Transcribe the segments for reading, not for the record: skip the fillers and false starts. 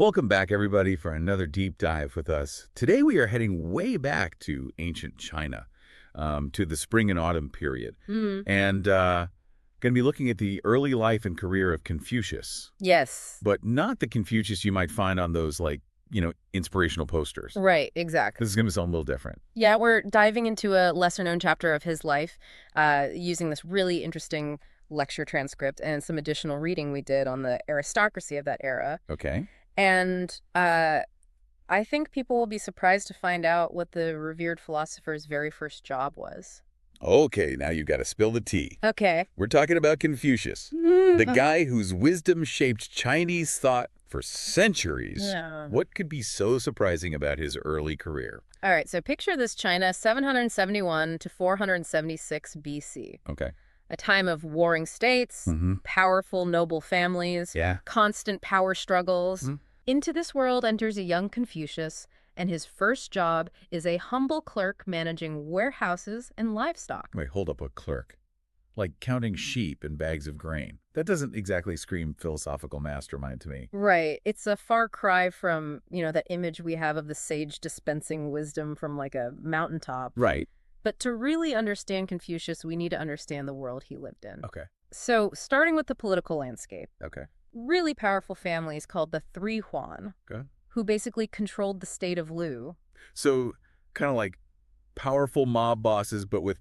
Welcome back, everybody, for another deep dive with us. Today we are heading way back to ancient China, to the spring and autumn period. And going to be looking at the early life and career of Confucius. Yes. But not the Confucius you might find on those, inspirational posters. Right, exactly. This is going to sound a little different. Yeah, we're diving into a lesser-known chapter of his life using this really interesting lecture transcript and some additional reading we did on the aristocracy of that era. Okay. And I think people will be surprised to find out what the revered philosopher's very first job was. Okay, now you've got to spill the tea. Okay. We're talking about Confucius, the guy whose wisdom shaped Chinese thought for centuries. Yeah. What could be so surprising about his early career? All right, so picture this China, 771 to 476 BC. Okay. A time of warring states, powerful noble families, Yeah. constant power struggles. Into this world enters a young Confucius, and his first job is a humble clerk managing warehouses and livestock. Wait, hold up, a clerk. Like counting sheep and bags of grain. That doesn't exactly scream philosophical mastermind to me. Right. It's a far cry from, that image we have of the sage dispensing wisdom from like a mountaintop. Right. But to really understand Confucius, we need to understand the world he lived in. Okay. So, starting with the political landscape. Okay. Really powerful families called the Three Huan, Okay. who basically controlled the state of Lu. So, kind of like powerful mob bosses, but with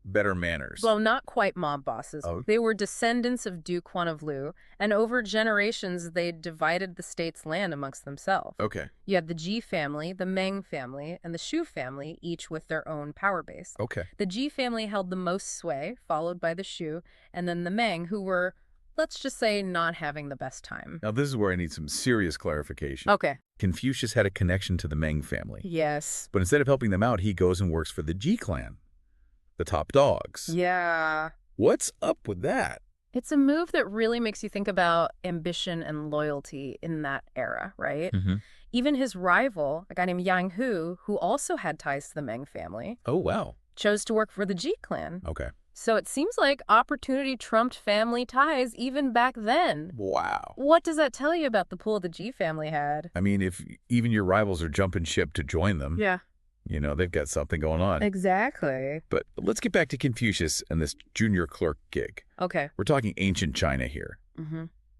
better manners. Well, not quite mob bosses. Oh. They were descendants of Duke Huan of Lu, and over generations, they divided the state's land amongst themselves. Okay. You had the Ji family, the Meng family, and the Shu family, each with their own power base. Okay. The Ji family held the most sway, followed by the Shu, and then the Meng, who were, let's just say, not having the best time. Now, this is where I need some serious clarification. Okay. Confucius had a connection to the Meng family. Yes. But instead of helping them out, he goes and works for the Ji clan, the top dogs. Yeah. What's up with that? It's a move that really makes you think about ambition and loyalty in that era, right? Even his rival, a guy named Yang Hu, who also had ties to the Meng family, Oh, wow. chose to work for the Ji clan. Okay. So it seems like opportunity trumped family ties even back then. Wow. What does that tell you about the pull the Ji family had? I mean, if even your rivals are jumping ship to join them, Yeah. they've got something going on. Exactly. But let's get back to Confucius and this junior clerk gig. Okay. We're talking ancient China here.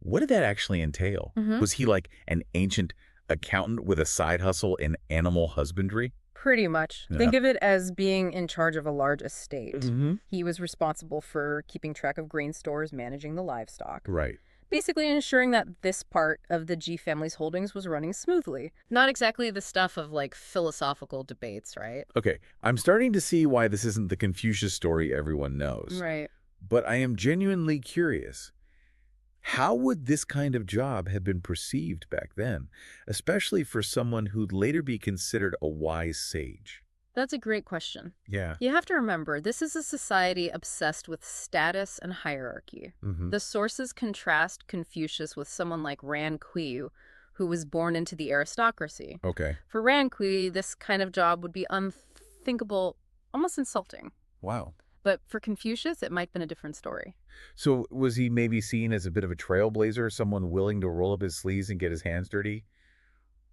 What did that actually entail? Was he like an ancient accountant with a side hustle in animal husbandry? Pretty much. Yeah. Think of it as being in charge of a large estate. He was responsible for keeping track of grain stores, managing the livestock. Right. Basically ensuring that this part of the Ji family's holdings was running smoothly. Not exactly the stuff of, philosophical debates, right? Okay, I'm starting to see why this isn't the Confucius story everyone knows. Right. But I am genuinely curious. How would this kind of job have been perceived back then, especially for someone who'd later be considered a wise sage? That's a great question. Yeah. You have to remember, this is a society obsessed with status and hierarchy. The sources contrast Confucius with someone like Ran Kui, who was born into the aristocracy. Okay. For Ran Kui, this kind of job would be unthinkable, almost insulting. Wow. But for Confucius, it might have been a different story. So was he maybe seen as a bit of a trailblazer, someone willing to roll up his sleeves and get his hands dirty?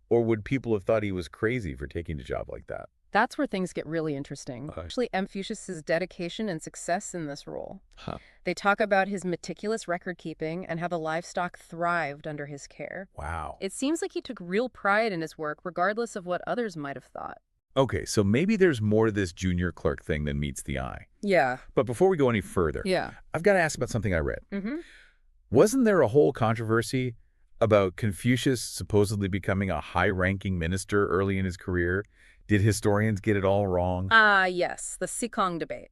Or would people have thought he was crazy for taking a job like that? That's where things get really interesting. Okay. Actually, Confucius's dedication and success in this role. Huh. They talk about his meticulous record-keeping and how the livestock thrived under his care. Wow. It seems like he took real pride in his work, regardless of what others might have thought. Okay, so maybe there's more to this junior clerk thing than meets the eye. Yeah. But before we go any further, Yeah. I've got to ask about something I read. Wasn't there a whole controversy about Confucius supposedly becoming a high-ranking minister early in his career? Did historians get it all wrong? Yes, the Sikong debate.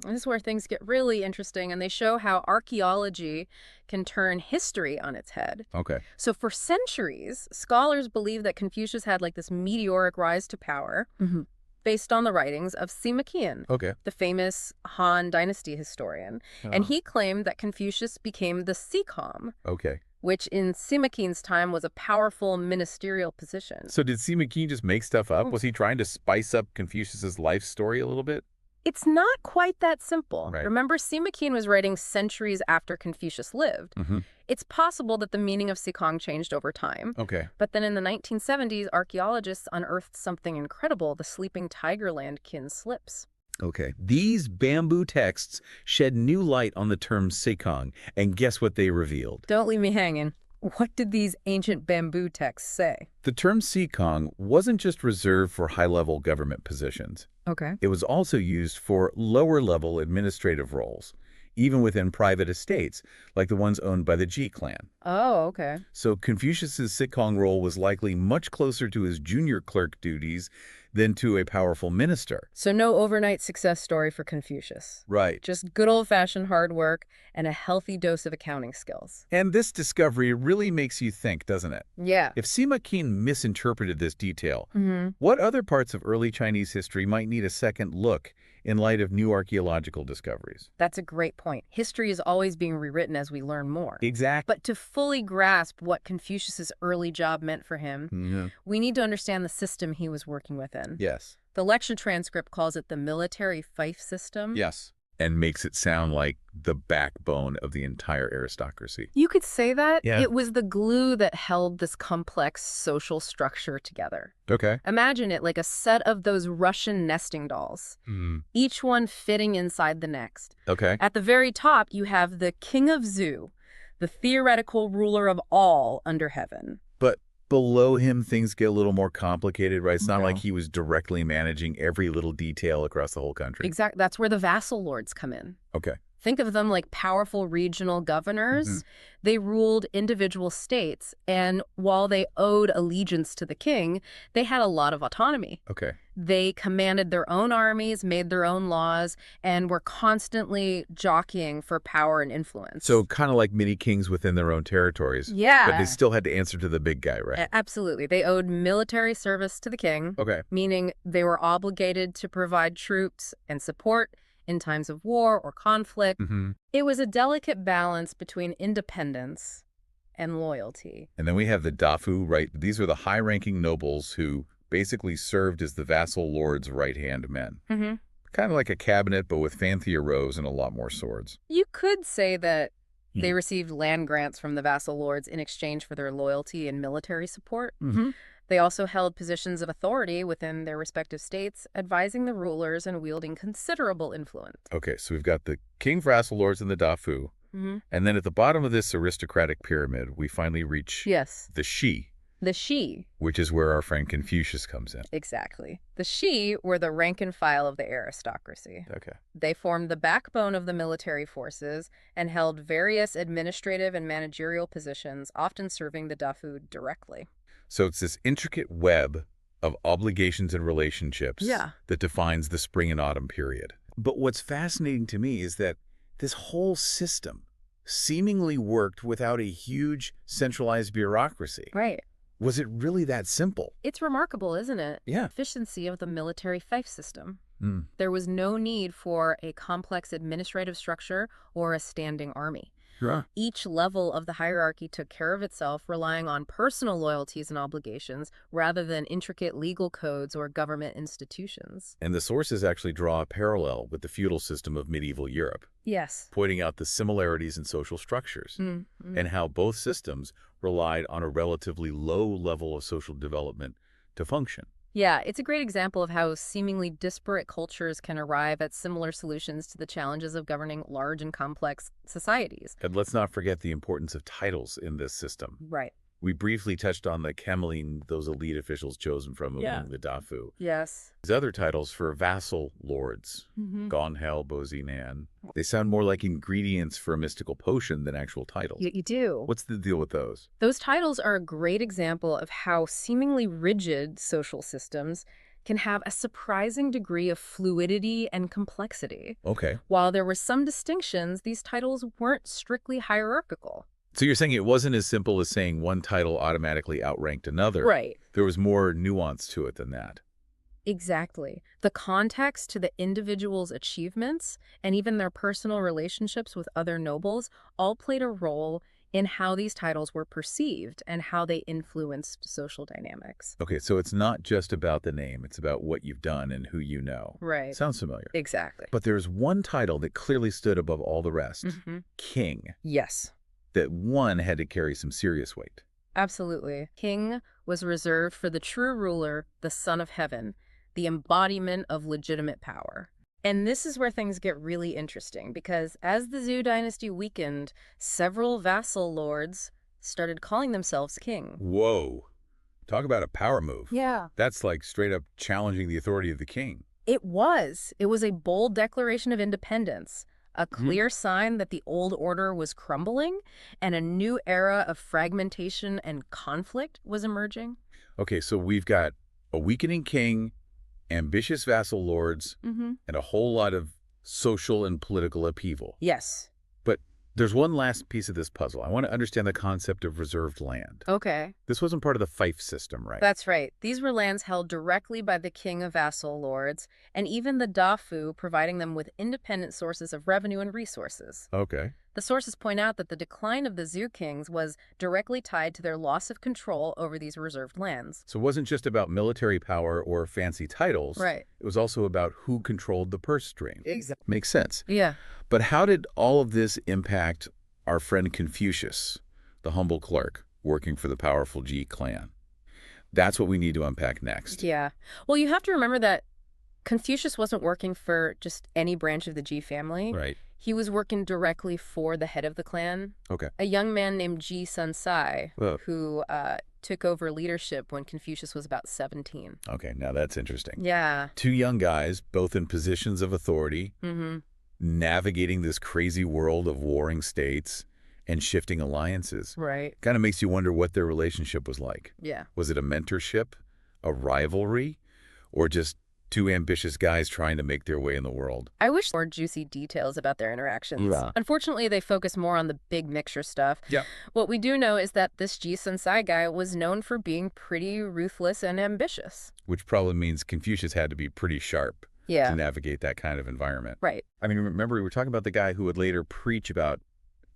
This is where things get really interesting, and they show how archaeology can turn history on its head. Okay. So for centuries, scholars believe that Confucius had this meteoric rise to power based on the writings of Sima Qian, Okay. the famous Han Dynasty historian. And he claimed that Confucius became the Sikong, Okay. which in Sima Qian's time was a powerful ministerial position. So did Sima Qian just make stuff up? Was he trying to spice up Confucius's life story a little bit? It's not quite that simple. Right. Remember, Sima Qian was writing centuries after Confucius lived. It's possible that the meaning of Sikong changed over time. Okay. But then in the 1970s, archaeologists unearthed something incredible, the sleeping tigerland kin slips. Okay. These bamboo texts shed new light on the term Sekong, and guess what they revealed? Don't leave me hanging. What did these ancient bamboo texts say? The term Sekong wasn't just reserved for high-level government positions. Okay. It was also used for lower-level administrative roles, even within private estates, like the ones owned by the Ji clan. Oh, okay. So Confucius's Sekong role was likely much closer to his junior clerk duties than to a powerful minister. So no overnight success story for Confucius. Right. Just good old-fashioned hard work and a healthy dose of accounting skills. And this discovery really makes you think, doesn't it? Yeah. If Sima Qin misinterpreted this detail, what other parts of early Chinese history might need a second look in light of new archaeological discoveries? That's a great point. History is always being rewritten as we learn more. Exactly. But to fully grasp what Confucius's early job meant for him, we need to understand the system he was working within. Yes. The lecture transcript calls it the military fief system. Yes. And makes it sound like the backbone of the entire aristocracy. You could say that. Yeah. It was the glue that held this complex social structure together. Okay. Imagine it like a set of those Russian nesting dolls, each one fitting inside the next. Okay. At the very top, you have the King of Zhou, the theoretical ruler of all under heaven. But below him, things get a little more complicated, right? It's not No. like he was directly managing every little detail across the whole country. Exactly. That's where the vassal lords come in. Okay. Think of them like powerful regional governors. They ruled individual states, and while they owed allegiance to the king, they had a lot of autonomy. Okay. They commanded their own armies, made their own laws, and were constantly jockeying for power and influence. So kind of like mini kings within their own territories. Yeah. But they still had to answer to the big guy, right? Absolutely. They owed military service to the king, Okay. meaning they were obligated to provide troops and support in times of war or conflict. It was a delicate balance between independence and loyalty. And then we have the dafu, right? These are the high-ranking nobles who basically served as the vassal lord's right-hand men. Kind of like a cabinet, but with fancier rows and a lot more swords. You could say that they received land grants from the vassal lords in exchange for their loyalty and military support. They also held positions of authority within their respective states, advising the rulers and wielding considerable influence. Okay, so we've got the king vassal lords and the dafu. And then at the bottom of this aristocratic pyramid, we finally reach Yes. the shi, The Shi. which is where our friend Confucius comes in. Exactly. The Shi were the rank and file of the aristocracy. Okay. They formed the backbone of the military forces and held various administrative and managerial positions, often serving the dafu directly. So it's this intricate web of obligations and relationships that defines the spring and autumn period. But what's fascinating to me is that this whole system seemingly worked without a huge centralized bureaucracy. Right. Was it really that simple? It's remarkable, isn't it? Yeah. Efficiency of the military fief system. There was no need for a complex administrative structure or a standing army. Sure. Each level of the hierarchy took care of itself, relying on personal loyalties and obligations rather than intricate legal codes or government institutions. And the sources actually draw a parallel with the feudal system of medieval Europe, Yes. pointing out the similarities in social structures and how both systems relied on a relatively low level of social development to function. Yeah, it's a great example of how seemingly disparate cultures can arrive at similar solutions to the challenges of governing large and complex societies. And let's not forget the importance of titles in this system. Right. We briefly touched on the Kemeling, those elite officials chosen from among the dafu. Yes. These other titles for vassal lords, Gonhel, Bozinan, they sound more like ingredients for a mystical potion than actual titles. You do. What's the deal with those? Those titles are a great example of how seemingly rigid social systems can have a surprising degree of fluidity and complexity. Okay. While there were some distinctions, these titles weren't strictly hierarchical. So you're saying it wasn't as simple as saying one title automatically outranked another. Right. There was more nuance to it than that. Exactly. The context to the individual's achievements and even their personal relationships with other nobles all played a role in how these titles were perceived and how they influenced social dynamics. Okay, so it's not just about the name. It's about what you've done and who you know. Right. Sounds familiar. Exactly. But there's one title that clearly stood above all the rest. King. Yes. that one had to carry some serious weight. Absolutely. King was reserved for the true ruler, the Son of Heaven, the embodiment of legitimate power. And this is where things get really interesting, because as the Zhou dynasty weakened, several vassal lords started calling themselves king. Whoa. Talk about a power move. Yeah. That's like straight up challenging the authority of the king. It was. It was a bold declaration of independence, a clear sign that the old order was crumbling and a new era of fragmentation and conflict was emerging. Okay, so we've got a weakening king, ambitious vassal lords, and a whole lot of social and political upheaval. Yes. But there's one last piece of this puzzle. I want to understand the concept of reserved land. Okay. This wasn't part of the fief system, right? That's right. These were lands held directly by the king of vassal lords, and even the dafu providing them with independent sources of revenue and resources. Okay. The sources point out that the decline of the Zhou kings was directly tied to their loss of control over these reserved lands. So it wasn't just about military power or fancy titles. Right. It was also about who controlled the purse string. Exactly. Makes sense. Yeah. But how did all of this impact our friend Confucius, the humble clerk, working for the powerful Ji clan? That's what we need to unpack next. Yeah. Well, you have to remember that Confucius wasn't working for just any branch of the Ji family. Right. He was working directly for the head of the clan, Okay. a young man named Ji Sunsai, Whoa. who took over leadership when Confucius was about 17. Okay, now that's interesting. Yeah. Two young guys, both in positions of authority, Mm-hmm. navigating this crazy world of warring states and shifting alliances. Right. Kind of makes you wonder what their relationship was like. Yeah. Was it a mentorship, a rivalry, or just two ambitious guys trying to make their way in the world? I wish more juicy details about their interactions. Yeah. Unfortunately, they focus more on the big mixture stuff. Yeah. What we do know is that this Ji Sunsai guy was known for being pretty ruthless and ambitious. Which probably means Confucius had to be pretty sharp Yeah. to navigate that kind of environment. Right. I mean, remember, we were talking about the guy who would later preach about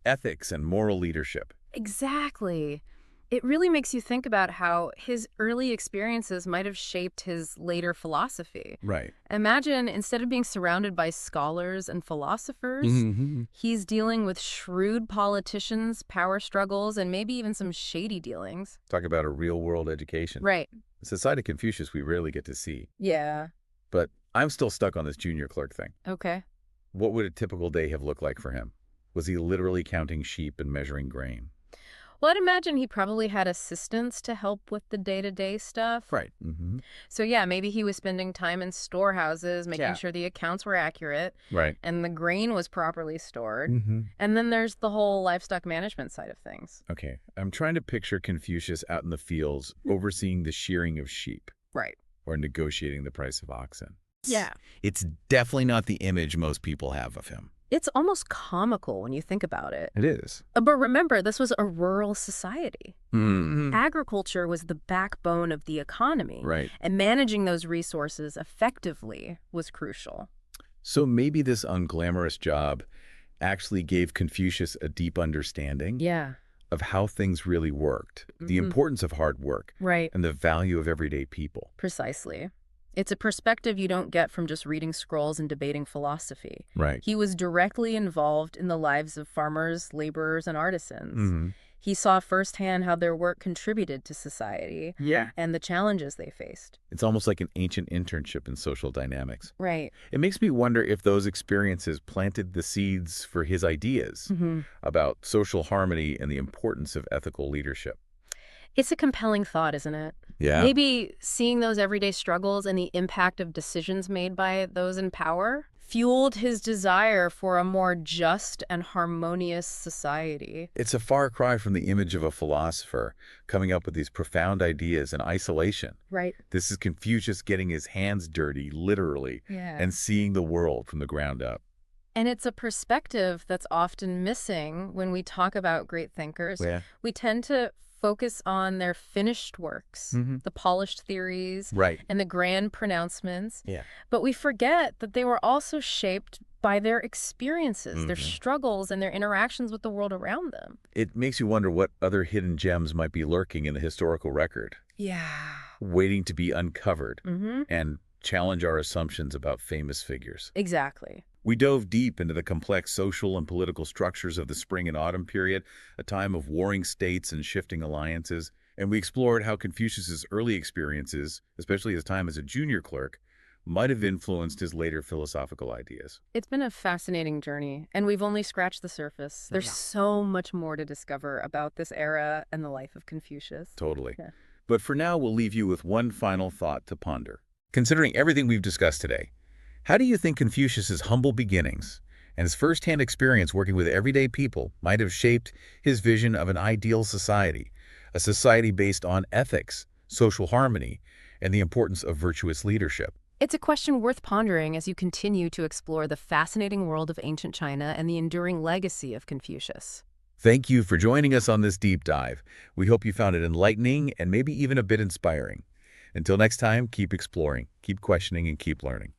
ethics and moral leadership. Exactly. It really makes you think about how his early experiences might have shaped his later philosophy. Right. Imagine, instead of being surrounded by scholars and philosophers, he's dealing with shrewd politicians, power struggles, and maybe even some shady dealings. Talk about a real-world education. Right. It's a side of Confucius we rarely get to see. Yeah. But I'm still stuck on this junior clerk thing. Okay. What would a typical day have looked like for him? Was he literally counting sheep and measuring grain? Well, I'd imagine he probably had assistants to help with the day-to-day stuff. Right. So yeah, maybe he was spending time in storehouses, making Yeah. sure the accounts were accurate Right. and the grain was properly stored. And then there's the whole livestock management side of things. Okay. I'm trying to picture Confucius out in the fields overseeing the shearing of sheep Right. or negotiating the price of oxen. Yeah. It's definitely not the image most people have of him. It's almost comical when you think about it. It is. But remember, this was a rural society. Agriculture was the backbone of the economy. Right. And managing those resources effectively was crucial. So maybe this unglamorous job actually gave Confucius a deep understanding Yeah. of how things really worked, the importance of hard work, Right. and the value of everyday people. Precisely. It's a perspective you don't get from just reading scrolls and debating philosophy. Right. He was directly involved in the lives of farmers, laborers, and artisans. He saw firsthand how their work contributed to society and the challenges they faced. It's almost like an ancient internship in social dynamics. Right. It makes me wonder if those experiences planted the seeds for his ideas about social harmony and the importance of ethical leadership. It's a compelling thought, isn't it? Yeah. Maybe seeing those everyday struggles and the impact of decisions made by those in power fueled his desire for a more just and harmonious society. It's a far cry from the image of a philosopher coming up with these profound ideas in isolation. Right. This is Confucius getting his hands dirty, literally, Yeah. and seeing the world from the ground up. And it's a perspective that's often missing when we talk about great thinkers. Yeah. We tend to focus on their finished works, the polished theories, Right. and the grand pronouncements. Yeah. But we forget that they were also shaped by their experiences, their struggles, and their interactions with the world around them. It makes you wonder what other hidden gems might be lurking in the historical record, Yeah. waiting to be uncovered and challenge our assumptions about famous figures. Exactly. We dove deep into the complex social and political structures of the spring and autumn period, a time of warring states and shifting alliances, and we explored how Confucius's early experiences, especially his time as a junior clerk, might have influenced his later philosophical ideas. It's been a fascinating journey, and we've only scratched the surface. There's so much more to discover about this era and the life of Confucius. Totally. Yeah. But for now, we'll leave you with one final thought to ponder. Considering everything we've discussed today, how do you think Confucius's humble beginnings and his firsthand experience working with everyday people might have shaped his vision of an ideal society, a society based on ethics, social harmony, and the importance of virtuous leadership? It's a question worth pondering as you continue to explore the fascinating world of ancient China and the enduring legacy of Confucius. Thank you for joining us on this deep dive. We hope you found it enlightening and maybe even a bit inspiring. Until next time, keep exploring, keep questioning, and keep learning.